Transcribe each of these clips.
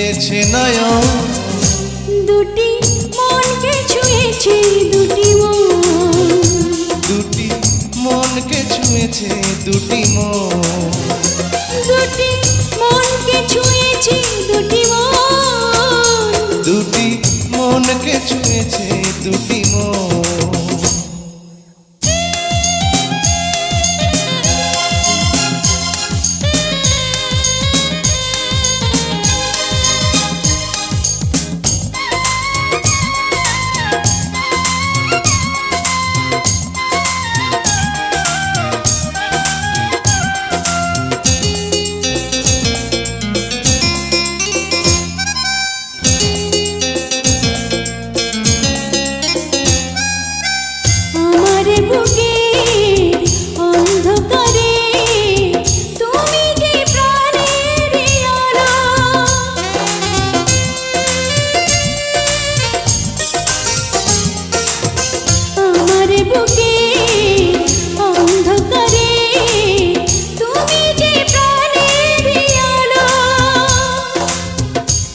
পেয়েছে নয়ন, দুটি মনকে ছুঁয়েছে দুটি মন, দুটি মনকে ছুঁয়েছে দুটি মন, দুটি মনকে ছুঁয়েছে দুটি মন, দুটি মনকে ছুঁয়েছে দুটি মন।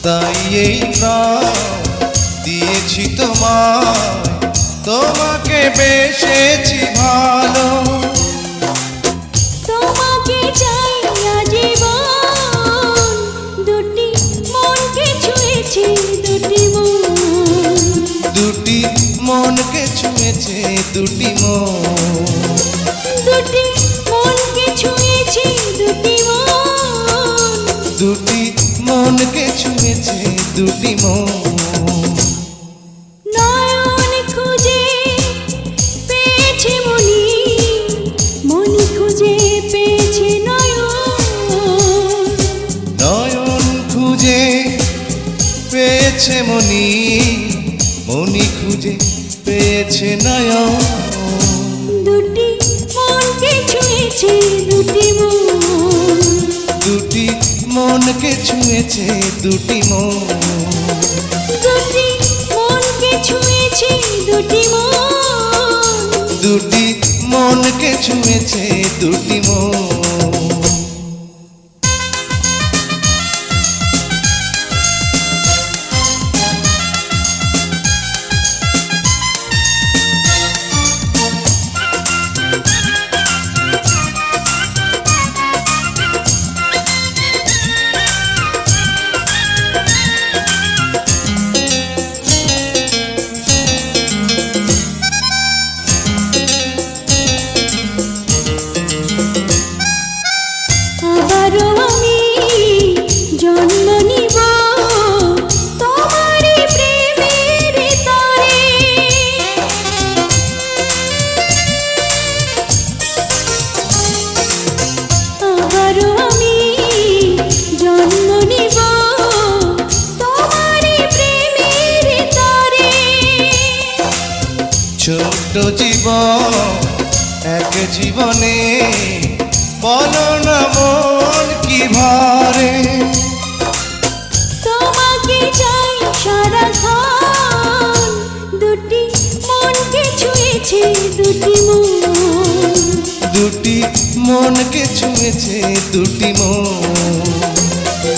তাই এই প্রাণ দিয়েছি তোমায়, তোমাকে বেসেছি ভালো, তোমাকে চাই আজীবন, দুটি মনকে ছুঁয়েছে দুটি মন, দুটি মনকে ছুঁয়েছে দুটি মন, দুটি মনকে ছুঁয়েছে দুটি মন, দুটি মনকে ছুঁয়েছে দুটি মন। নয়ন খুঁজে পেয়েছে মনি, মনি খুঁজে পেয়েছে নয়ন, নয়ন খুঁজে পেয়েছে মনি, মনি খুঁজে পেয়েছে নয়ন, দুটি মনকে ছুঁয়েছে দুটি মন, দুটি মনকে ছুঁয়েছে দুটি মন, দুটি মনকে ছুঁয়েছে দুটি মন, দুটি মনকে ছুঁয়েছে দুটি মন। আবারও আমি জন্ম নিব তোমার প্রেমের তরে, আবারও আমি জন্ম নিব তোমার প্রেমের তরে, ছোট্ট জীবন এক জীবনে, বলো না মন কি ভারে, তোমাকে চাই সারাক্ষণ, দুটি মনকে ছুঁয়েছে দুটি মন, দুটি মনকে ছুঁয়েছে দুটি মন,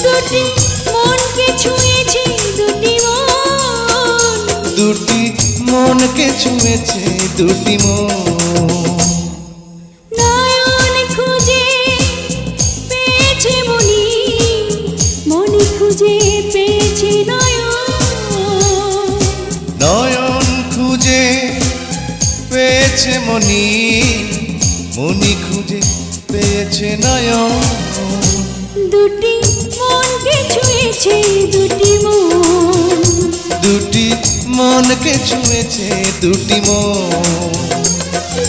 দুটি মনকে ছুঁয়েছে দুটি মন, দুটি মনকে ছুঁয়েছে দুটি মন। নয়ন খুঁজে পেয়েছে মনি, মনি খুঁজে পেয়েছে নয়ন, নয়ন খুঁজে পেয়েছে মনি, মনি খুঁজে পেয়েছে নয়ন, দুটি মনকে ছুঁয়েছে দুটি মন, দুটি মনকে ছুঁয়েছে দুটি মন,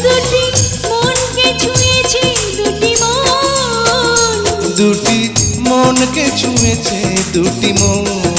দুটি মনকে ছুঁয়েছে দুটি মন, দুটি মনকে ছুঁয়েছে দুটি মন।